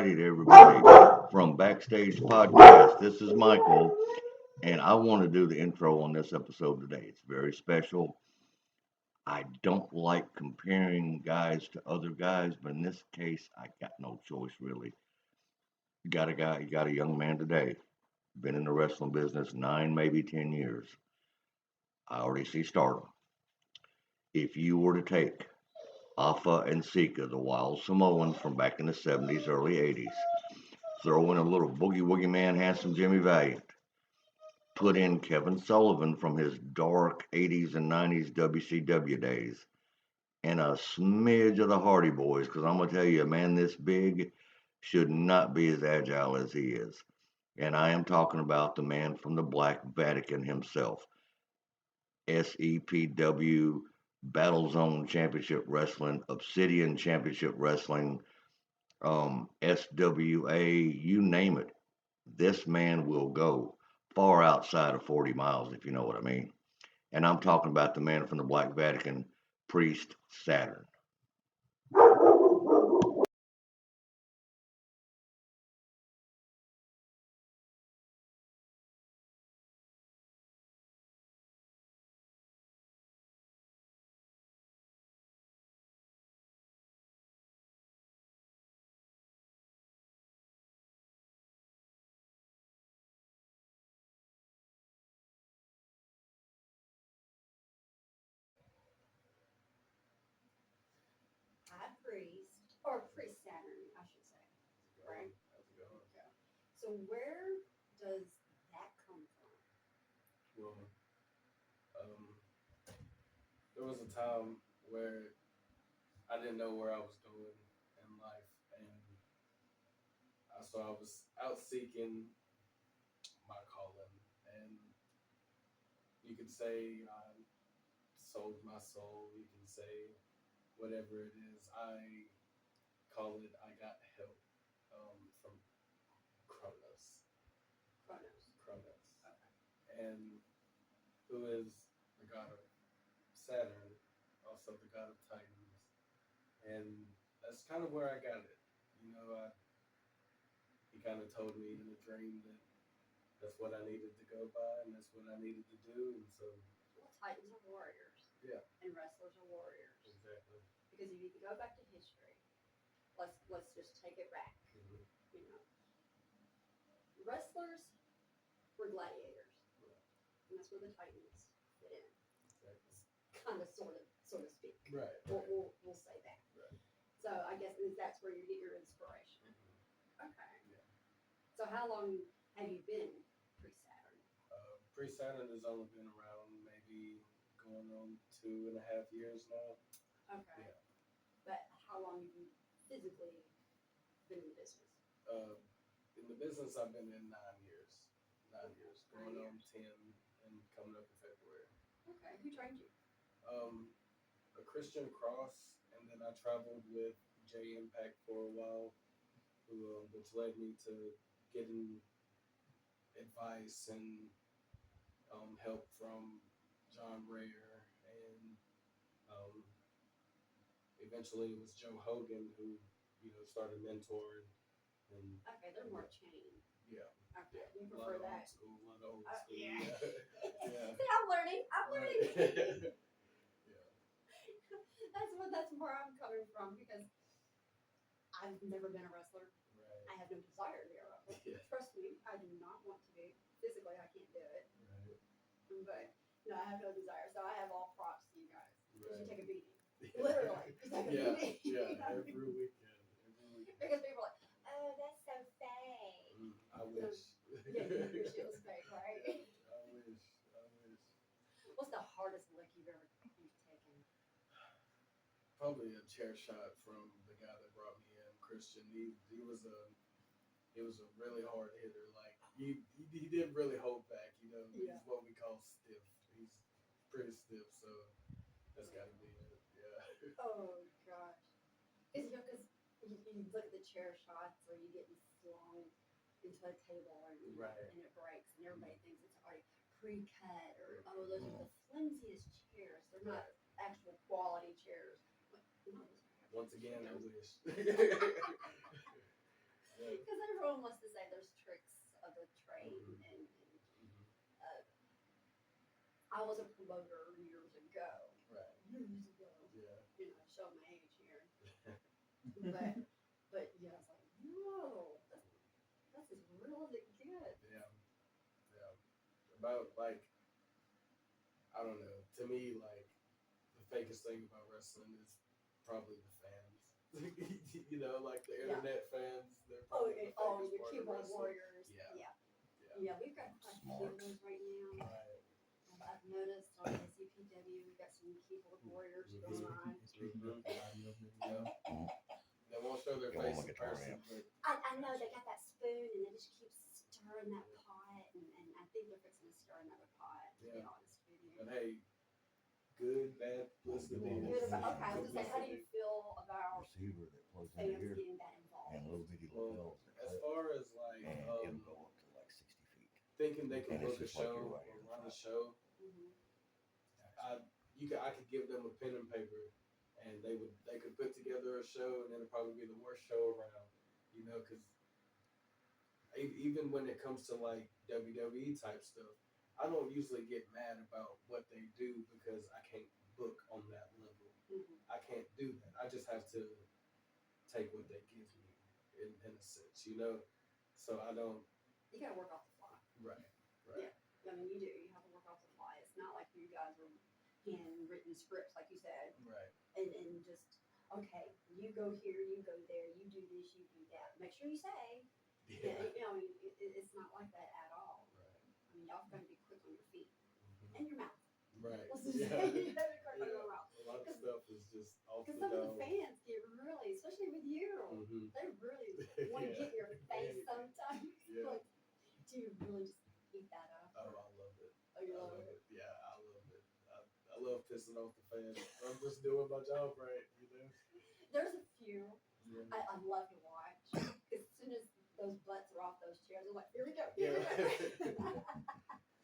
righty to everybody from Backstage Podcast. This is Michael, and I want to do the intro on this episode today. It's very special. I don't like comparing guys to other guys, but in this case, I got no choice really. You got a young man today, been in the wrestling business 9, maybe 10 years. I already see stardom. If you were to take Alpha and Sika, the wild Samoans from back in the 70s, early 80s, throw in a little boogie woogie man, handsome Jimmy Valiant. Put in Kevin Sullivan from his dark 80s and 90s WCW days. And a smidge of the Hardy Boys, because I'm going to tell you, a man this big should not be as agile as he is. And I am talking about the man from the Black Vatican himself. SEPW, Battle Zone Championship Wrestling, Obsidian Championship Wrestling, SWA, you name it. This man will go far outside of 40 miles, if you know what I mean. And I'm talking about the man from the Black Vatican, Priest Saturn. High priest, or priest Saturn, I should say, right? Okay. So where does that come from? Well, um, there was a time where I didn't know where I was going in life, and so I was out seeking my calling, and you could say I sold my soul. You can say whatever it is. I call it. I got help from Kronos, Chronos. Kronos, Okay. and who is the god of Saturn, also the god of Titans, and that's kind of where I got it. You know, he kind of told me in a dream that that's what I needed to go by, and that's what I needed to do, and so Well, Titans are warriors, yeah, and wrestlers are warriors. exactly. Because if you go back to history, let's just take it back. Mm-hmm. You know, wrestlers were gladiators, Right. and that's where the Titans fit in. Exactly. Kind of, sort of, so to speak. Right. We'll say that. Right. So I guess that's where you get your inspiration. Mm-hmm. Okay. Yeah. So how long have you been pre-Saturn? Pre-Saturn has only been around maybe going on 2.5 years now. Okay. Yeah. But how long have you physically been in the business? Uh, in the business, I've been in 9 years. 9 years, going 9 on years. 10 and coming up in February. Okay. Who trained you? A Christian Cross, and then I traveled with J Impact for a while, which led me to getting advice and help from John Rayer, and um, eventually it was Joe Hogan who started mentoring, and Okay, they're more chain. yeah, Okay, yeah, you a lot prefer of old that? school, a lot of old school, Yeah. yeah, See, I'm learning. I'm learning. right. Yeah, That's where I'm coming from because I've never been a wrestler. I have no desire to be a wrestler. yeah, Trust me, I do not want to be. Physically, I can't do it. right, But no, I have no desire. So I have all props to you guys because you right. take a beating. Literally, you take a Yeah, beating. yeah, every weekend, every weekend. Because people are like, oh, that's so fake. I wish. Yeah, you wish it was fake, right? I wish. I wish. What's the hardest lick you've taken? Probably a chair shot from the guy that brought me in, Christian. He was a really hard hitter. Like he didn't really hold back. Yeah. He's what we call stiff. He's pretty stiff, so that's got to be it. Yeah. Oh gosh. Because you look at the chair shots or you get slung into a table Right. and it breaks and everybody thinks it's already pre-cut or oh those are the flimsiest chairs. They're not actual quality chairs. But, no, Once again, I wish. Because everyone wants to say there's tricks of the trade, Mhm. and Mhm. uh, I was a promoter years ago. Right. Years ago. Yeah. Show my age here. But yeah, I was like, no, that's as real as it gets. Yeah. Yeah. About like I don't know. To me, like the fakest thing about wrestling is probably the fans. Like the Yeah. internet fans. They're Oh, probably the oh, fakest your part of keyboard wrestling. warriors. Yeah. Yeah. Yeah. Yeah, we've got quite a few of Smarts. those right now. Right. I've noticed on SCPW we've got some keyboard warriors going on. Yeah. They won't show their Go on face my in guitar person, amps. but I know they got that spoon and they just keep stirring that pot, and I think they're fixing to stir another pot. To be Yeah. honest with you. but hey, good, bad publicity. Good is about, okay, I was good gonna say, how do you publicity. feel about Receiver that plugs fans into here getting that involved? and little bitty Well, lapels that as clip, far as like and it'll go up to like 60 feet. thinking they can And it's book a just like show you're right or here in run a front. show, Mm-hmm. I could give them a pen and paper, and they could put together a show, and then it'd probably be the worst show around, because even when it comes to like WWE type stuff, I don't usually get mad about what they do because I can't book on that level. Mm-hmm. I can't do that. I just have to take what they give me in a sense, So I don't. You gotta work off the fly. Right. Yeah. I mean, you do. You have to work off the fly. It's not like you guys are handwritten scripts, like you said, Right. and just okay. You go here, you go there, you do this, you do that. Make sure you say. Yeah. It's not like that at all. Right. I mean, y'all got to be quick on your feet Mhm. and your mouth. Right. Let's just Yeah. say you gotta be quick on Yeah. your mouth. A lot of stuff is just off the Because some of the dome. fans get really, especially with you, Mhm. they really want to Yeah. get in your face sometimes. Yeah. Like, do you really just eat that up? Oh, I love it. Oh, you I love love it? it. Yeah, I love it. I love pissing off the fans. I'm just doing my job right. There's a few Yeah. I love to watch. As soon as those butts are off those chairs, I'm like, here we go, Yeah.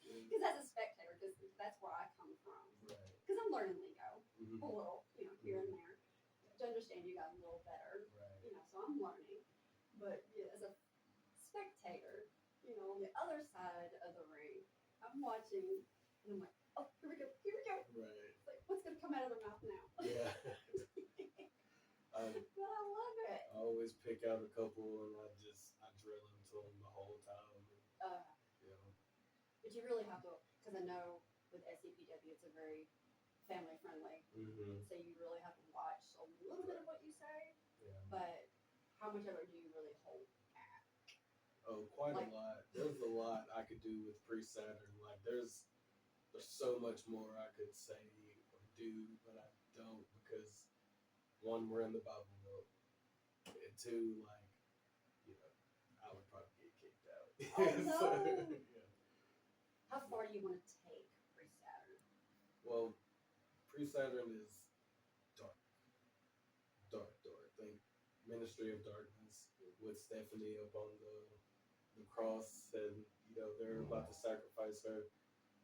Because as a spectator, because that's where I come from. Right. Because I'm learning lingo Mhm. a little, here and there, to understand you guys a little better. Right. So I'm learning. But yeah, as a spectator, on the other side of the ring, I'm watching, and I'm like, oh, here we go. Right. It's like, what's gonna come out of their mouth now? Yeah. But I love it. I always pick out a couple and I drill them to them the whole time. Uh, You know. but you really have to, because I know with SCPW it's a very family friendly, Mm-hmm. so you really have to watch a little bit of what you say. Yeah. But how much of it do you really hold back? Oh, quite Like- a lot. There's a lot I could do with pre-Saturn. Like there's so much more I could say or do, but I don't because one, we're in the Bible Belt, and two, like, I would probably get kicked out. Oh, no. Yeah. How far do you want to take pre-Saturn? Well, pre-Saturn is dark. Think Ministry of Darkness with Stephanie up on the cross, and they're about to sacrifice her.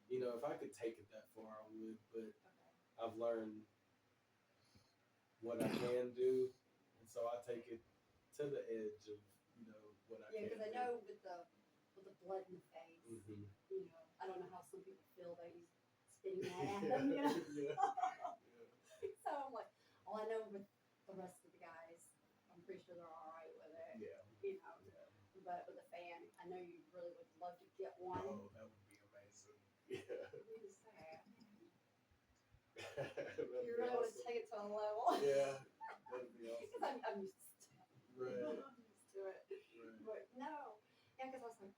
If I could take it that far, I would, but Okay. I've learned what I can do, and so I take it to the edge of what I Yeah, can. because I know with the blood in the face, Mm-hmm. I don't know how some people feel that he's spitting that at them, Yeah. So I'm like, I know with the rest of the guys, I'm pretty sure they're all right with it. Yeah. But with a fan, I know you really would love to get one. Oh, that would be amazing. Yeah. What is that? That'd You be really want to awesome. take it to a level. Yeah, that'd be Because awesome. I'm used to it. Right. I'm used to it. Right. But no. Yeah, because I was like,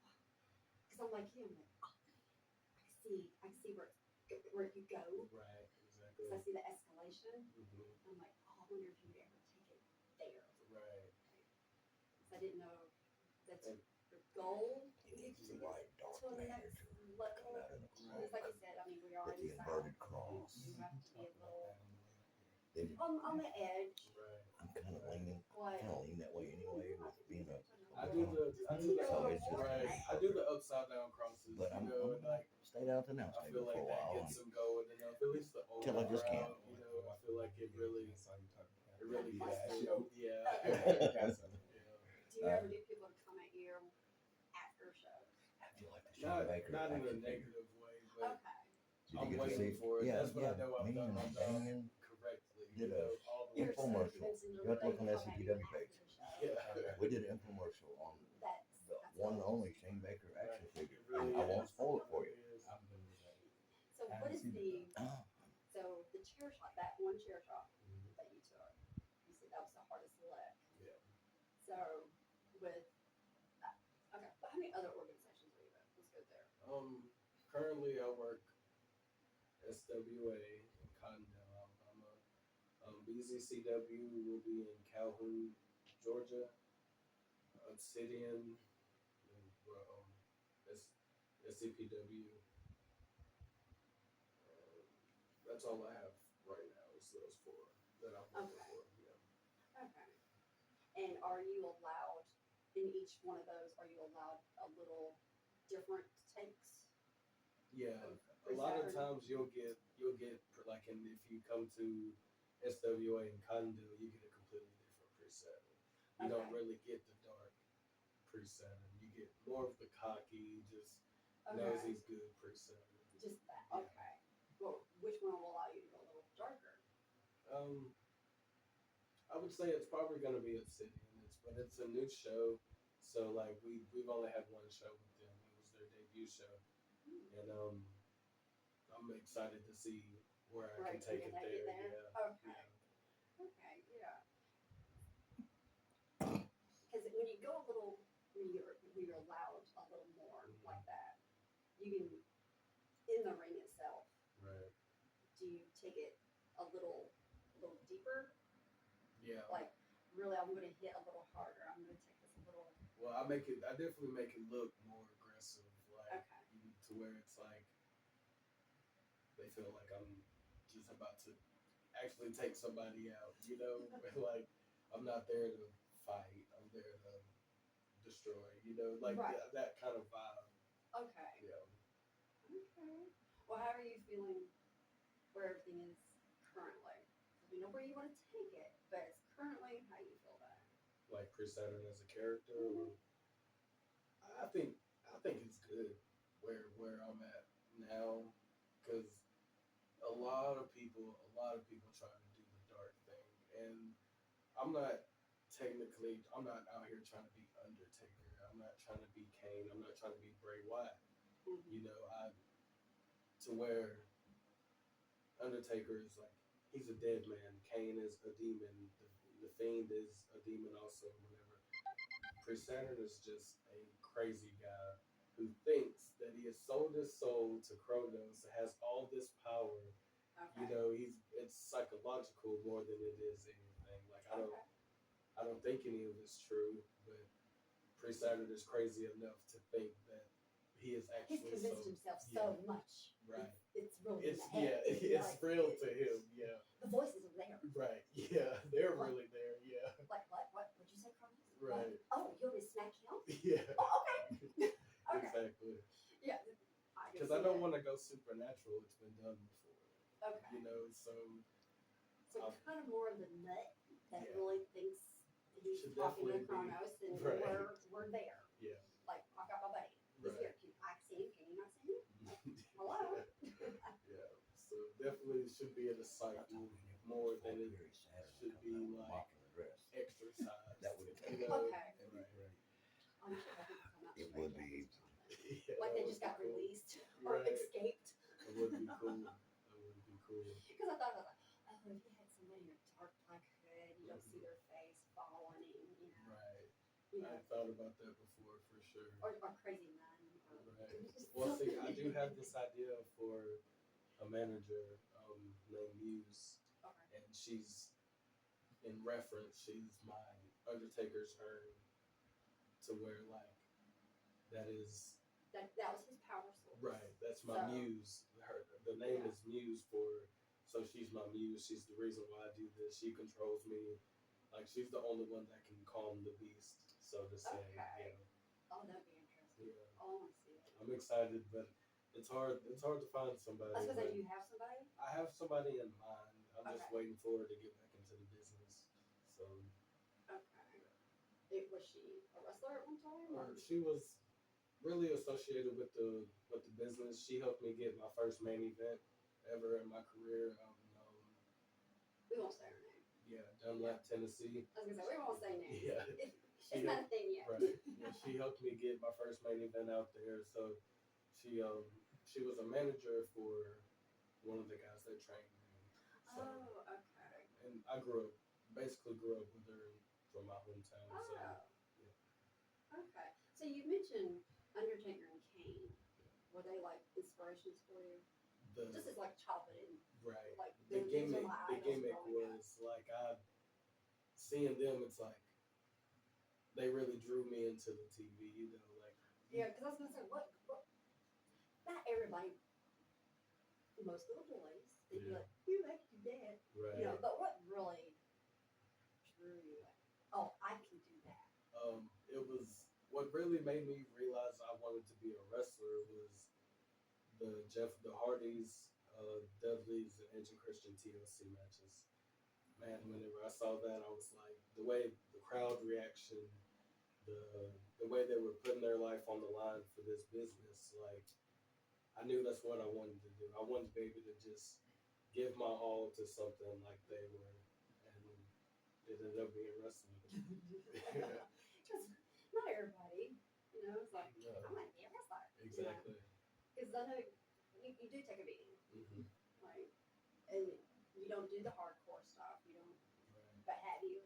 because I'm like him. Like, I can see where it could go. Right. Because I Exactly. see the escalation. Mm-hmm. I'm like, I wonder if you'd ever take it there. Right. Because I didn't know that's And- your goal. He needs To the white dark the matter next to level. come out of the It's like you said, I mean, we are with in the the South. inverted cross. You have to be a little Then on the edge. Right. I'm kind of leaning What? that way anyway with being a. I do the So it's just- right. I do the upside down crosses. But I'm and like stayed out the announce I table feel for like a that while. gets them going enough. At least the old Till I just can't. I feel like it really gets them. Yeah. Yeah. Do you ever get people to Shane Baker not in a action figure. negative way, but Okay. Did I'm you get to waiting see? for it. Yeah, That's what yeah. I know I've Me done and my job Damien correctly. did You a know, all the You're so infomercial. convincing You have to look on okay, SCTW after page. the show. Yeah. We did an infomercial on That's the one and cool. only Shane Baker action Right. figure. It really I won't is. spoil it for It you. really is. So what is the Ah, so the chair shot, that one chair shot Mhm. that you took, you said that was the hardest lick. Yeah. So with okay, but how many other organizations are you with? Let's go there. Currently I work SWA in Cottondale, Alabama. BZCW will be in Calhoun, Georgia. Obsidian, and, SCPW. That's all I have right now. Is those four that I'm working Okay. for. Yeah. Okay. And are you allowed in each one of those? Are you allowed a little different takes? Yeah. of A lot of Saturn? times you'll get like, and if you come to SWA in Condell, you get a completely different preset. You don't Okay. really get the dark preset. You get more of the cocky, just Okay. knows he's good preset. Just that. Yeah. Okay. Well, which one will allow you to go a little darker? I would say it's probably going to be Obsidian. But it's a new show, so like we've only had one show with them. It was their debut show, and I'm excited to see where I Right, can take you it can take there. it there? Yeah. Okay. Okay, yeah. Because when you go a little, when you're allowed a little more Mhm. like that, you can, in the ring itself, Right. do you take it a little deeper? Yeah. Like, really, I'm going to hit a little harder. I'm going to take this a little. Well, I definitely make it look more aggressive, like Okay. to where it's like they feel like I'm just about to actually take somebody out. Like I'm not there to fight. I'm there to destroy. Like Right. that kind of vibe. Okay. Yeah. Okay. Well, how are you feeling where everything is currently? We know where you want to take it, but it's currently how you feel about it. Like Chris Saturn as a character. Mhm. I think it's good where I'm at now, because a lot of people trying to do the dark thing, and I'm not I'm not out here trying to be Undertaker. I'm not trying to be Kane. I'm not trying to be Bray Wyatt. Mhm. I to where Undertaker is like he's a dead man. Kane is a demon. The Fiend is a demon also. Whatever. Chris Saturn is just a crazy guy who thinks that he has sold his soul to Kronos, has all this power. Okay. It's psychological more than it is anything. Like Okay. I don't think any of it's true, but Chris Saturn is crazy enough to think that he is He's actually convinced himself so much. Right. It's really It's in the head. it's Like, real to him. Yeah. The voices are there. Right. Yeah. They're What? really there. Yeah. Like what? What'd you say, Carlos? Right. Oh, you want me to smack him? Yeah. Oh, okay. Okay. Exactly. Yeah. Because I don't want to go supernatural. It's been done before. Okay. So kind of more of the nut that Yeah. really thinks he's Should talking to definitely be. Kronos, and Right. we're there. Yeah. Like I got my buddy. He's Right. here. I see him. Can you not see him? Hello. Yeah. So definitely should be in a cycle more than it should be like exercise. That would Okay. that'd be great. I'm sure that people come out It to would break be. out or something. Yeah, Like that they would just got be cool. released or Right. escaped. That would be cool. That would be cool. Because I thought about like, oh, if you had somebody in a dark black hood, you don't see their face following him, Right. you I know, thought about that before for sure. or crazy nun. Right. Well, see, I do have this idea for a manager named Muse, Okay. and she's in reference. She's my Undertaker's urn, to where like that is That was his power source. right. That's my So- muse. The name Yeah. is Muse so she's my muse. She's the reason why I do this. She controls me. Like she's the only one that can calm the beast, so to say. Okay. Oh, that'd be interesting. Yeah. Oh, I want to see it. I'm excited, but it's hard. It's hard to find somebody. I was gonna say, but do you have somebody? I have somebody in mind. I'm just Okay. waiting for her to get back into the business. So Okay. Was she a wrestler at one time? Or? she was really associated with the business. She helped me get my first main event ever in my career out in We won't say her name. yeah, Dunlap, Tennessee. I was gonna say we won't say names. Yeah. It's not a thing yet. Right. Yeah, she helped me get my first main event out there. So she was a manager for one of the guys that trained me. So Oh, okay. and I basically grew up with her from my hometown. So Oh, yeah. okay. So you mentioned Undertaker and Kane. Were they like inspirations for you? Just The as like childhood and right. like The those are gimmick my the idols gimmick growing up. was like I seeing them. It's like they really drew me into the TV. You know, like Yeah, because I was gonna say what not everybody, most little boys, they'd be Yeah. like, "You like your dad," right. you know. But what really drew you? Like, oh, I can do that. It was what really made me realize I wanted to be a wrestler was the Hardys, Dudleys, and Edge and Christian TLC matches. Man, whenever I saw that, I was like, the way the crowd reaction, the way they were putting their life on the line for this business, like I knew that's what I wanted to do. I wanted to be able to just give my all to something like they were, and it ended up being wrestling. Because not everybody, you know, it's like No, I'm gonna be a wrestler. exactly. Because I know you do take a beating, Hmm. right? And you don't do the hardcore stuff. You don't. Right. But have you?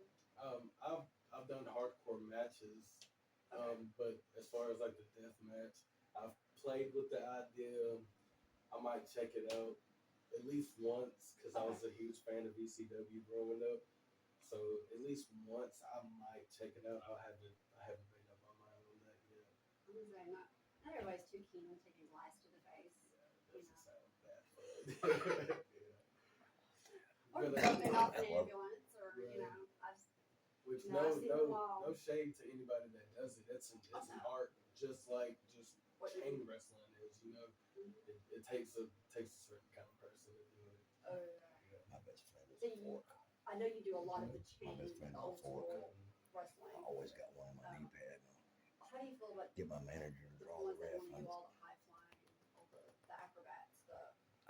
I've done hardcore matches, Okay. but as far as like the death match, I've played with the idea. I might check it out at least once because I was a huge fan of ECW growing up. So at least once I might check it out. I haven't made up my mind on that yet. I'm gonna say not everybody's too keen on taking glass to the face. Yeah, it doesn't sound bad fun. Yeah. Or But, jumping off an Well, ambulance, or you right. know, Which No, I've seen them all. no shade to anybody that does it. It's an art, just like just What you chain wrestling is. You know, it takes a certain kind of person to do it. Yeah. My best friend is So a fork. I know you do a lot of the My chain, best friend the is a old fork. school wrestling. I always got one on my knee pad. How do you feel about Get my manager to the draw the ones that ref. want to do all the high flying, all the acrobats,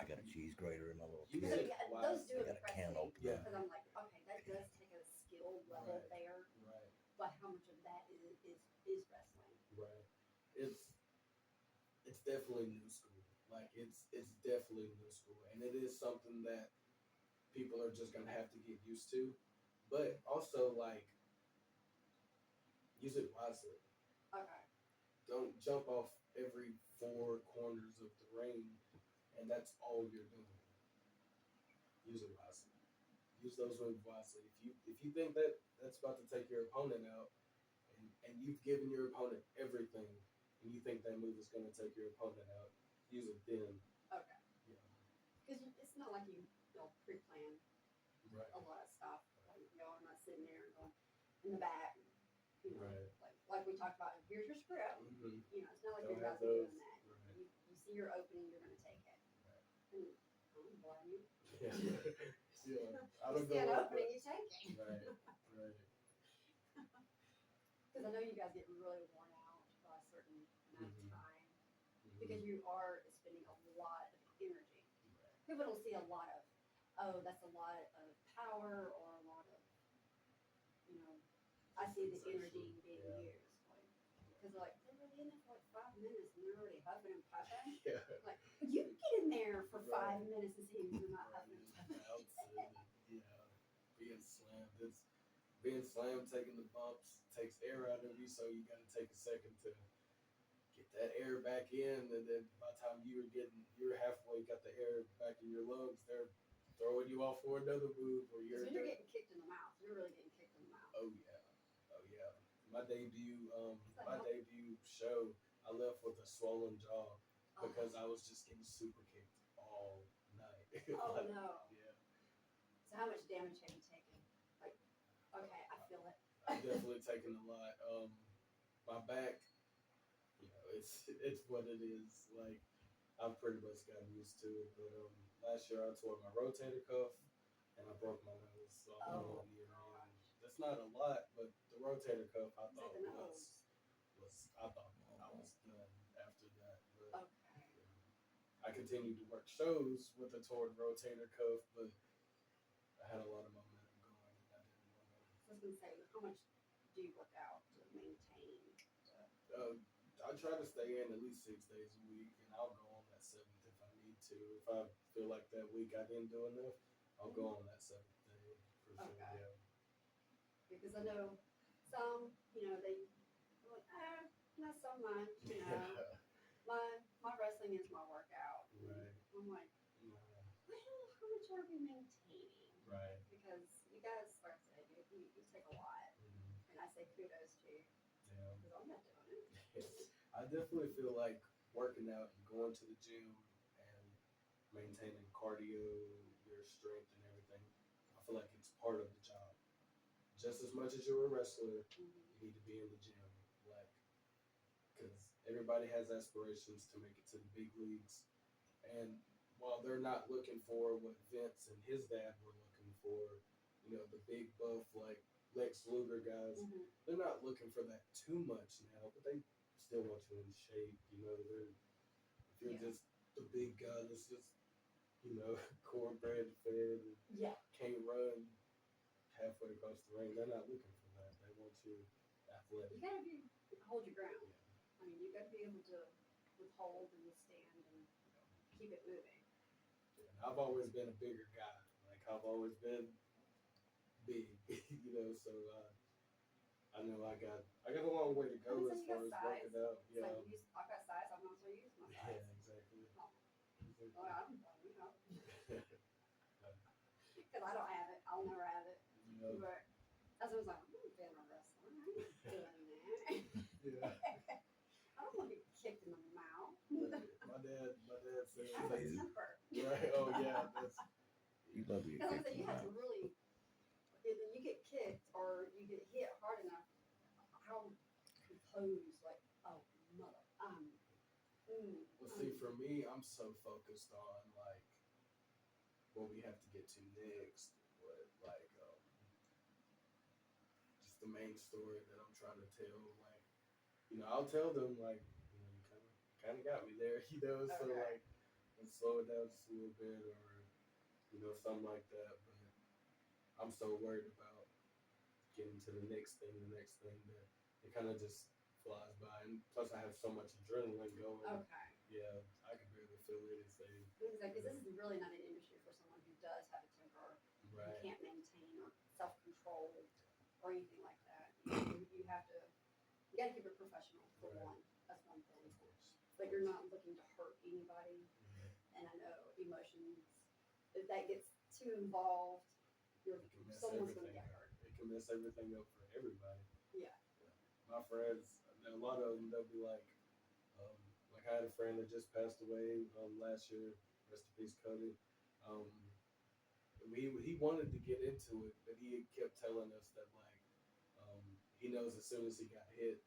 I got a cheese grater in my little You So, said kit. yeah, why? those do I got a impress can me opener. Yeah. because I'm like, okay, that does take a skill level Right. there, Right. but how much of that is wrestling? Right. It's definitely new school. Like it's definitely new school, and it is something that people are just gonna have to get used to. But also like use it wisely. Okay. Don't jump off every four corners of the ring, and that's all you're doing. Use it wisely. Use those moves wisely. If you think that that's about to take your opponent out, and you've given your opponent everything, and you think that move is going to take your opponent out, use it then. Okay. Yeah. Because it's not like you'll pre-plan Right. a lot of stuff. Like, you know, I'm not sitting there and going in the back, you know, Right. like we talked about. Here's your script. Mm-hmm. You know, it's not like Don't you're have about to be those. doing that. Right. You see your opening, you're going to take it. Right. And I don't blame you. Yeah. Yeah. I You don't see an go. opening, you take it. Right. Right. Because I know you guys get really worn out by a certain amount of Mhm. time Mhm. because you are spending a lot of energy. Right. People don't see a lot of, oh, that's a lot of power or a lot of, you know, I see the energy being Yeah. used. Because like, they're really in there for like 5 minutes and they're already huffing and puffing. Yeah. Like, you can get in there for Right. 5 minutes and see if you're not Right. huffing and puffing. Bouncing. Yeah. Being slammed, taking the bumps takes air out of you, so you got to take a second to get that air back in, and then by the time you're halfway got the air back in your lungs, they're throwing you off for another move, or Because when you're getting kicked in the mouth, you're really getting kicked in the mouth. oh yeah, oh yeah. My debut, that my help? debut show, I left with a swollen jaw Oh. because I was just getting super kicked all night. Oh Like, no. yeah. So how much damage have you taken? Like, okay, I feel it. I've definitely taken a lot. My back, you know, it's what it is. Like I've pretty much gotten used to it. But last year I tore my rotator cuff and I broke my nose. So I'm Oh, 1 year in. gosh. That's not a lot, but the rotator cuff I It's like thought the nose. I thought I was done. Okay. I continued to work shows with a torn rotator cuff, but I had a lot of momentum going, and I didn't want to. So I was gonna say, how much do you work out to maintain? I try to stay in at least 6 days a week, and I'll go on that seventh if I need to. If I feel like that week I didn't do enough, I'll go on that seventh day for sure. Okay. Yeah. Because I know some, they're like, not so much, my wrestling is my workout. Right. I'm like, Yeah. well, how much are we maintaining? Right. Because you guys, like I said, you take a lot. Mhm. And I say kudos to you Yeah. because I'm not doing it. I definitely feel like working out and going to the gym and maintaining cardio, your strength, and everything. I feel like it's part of the job. Just as much as you're a wrestler, you need to be in the gym, like, because everybody has aspirations to make it to the big leagues. And while they're not looking for what Vince and his dad were looking for, the big buff like Lex Luger guys, Mhm. they're not looking for that too much now, but they still want you in shape. If you're Yeah. just the big guy that's just, cornbread fed and Yeah. can't run halfway across the ring, they're not looking for that. They want you athletic. You gotta hold your ground. Yeah. I mean, you gotta be able to withhold and withstand and keep it moving. And I've always been a bigger guy. Like I've always been big, So I know I got a long way to go So as you far got as size. working out. It's Yeah, like I've got size. I'm also use my yeah, size. exactly. Well, Exactly. because I don't have it. I'll never have it. Yeah. But that's what I was like. I'm not being a wrestler. I ain't doing that. Yeah. I don't want to be kicked in the mouth. My dad said, I have a temper. right? Oh yeah, that's You love your Because kick you have to really, if you get kicked or you get hit hard enough, how composed, like, oh, mother, Well, see, for me, I'm so focused on like what we have to get to next, just the main story that I'm trying to tell. Like, I'll tell them like, you kind of got me there, So Okay. like, let's slow it down just a little bit, or something like that. But I'm so worried about getting to the next thing, that it kind of just flies by. And plus, I have so much adrenaline going. Okay. Yeah, I can barely feel anything. Because this is really not an industry for someone who does have a temper, who Right. can't maintain or self-control or anything like that. You have to, you got to keep it professional for Right. one. That's one thing. Of course. But you're not looking to hurt anybody. And I know emotions, if that gets too involved, It can mess someone's going to everything get up. hurt. It can mess everything up for everybody. Yeah. My friends, a lot of them, they'll be like I had a friend that just passed away last year. Rest in peace, Cody. He wanted to get into it, but he kept telling us that he knows as soon as he got hit,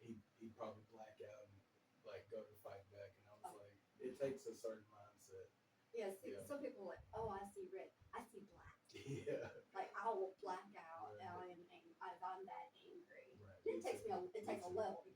he'd probably black out and like go to fight back. And I was like, it takes a certain mindset. Yeah, Yeah. some people are like, oh, I see red. I see black. Yeah. Like I will black out Right. and I'm that angry. Right. It takes a level to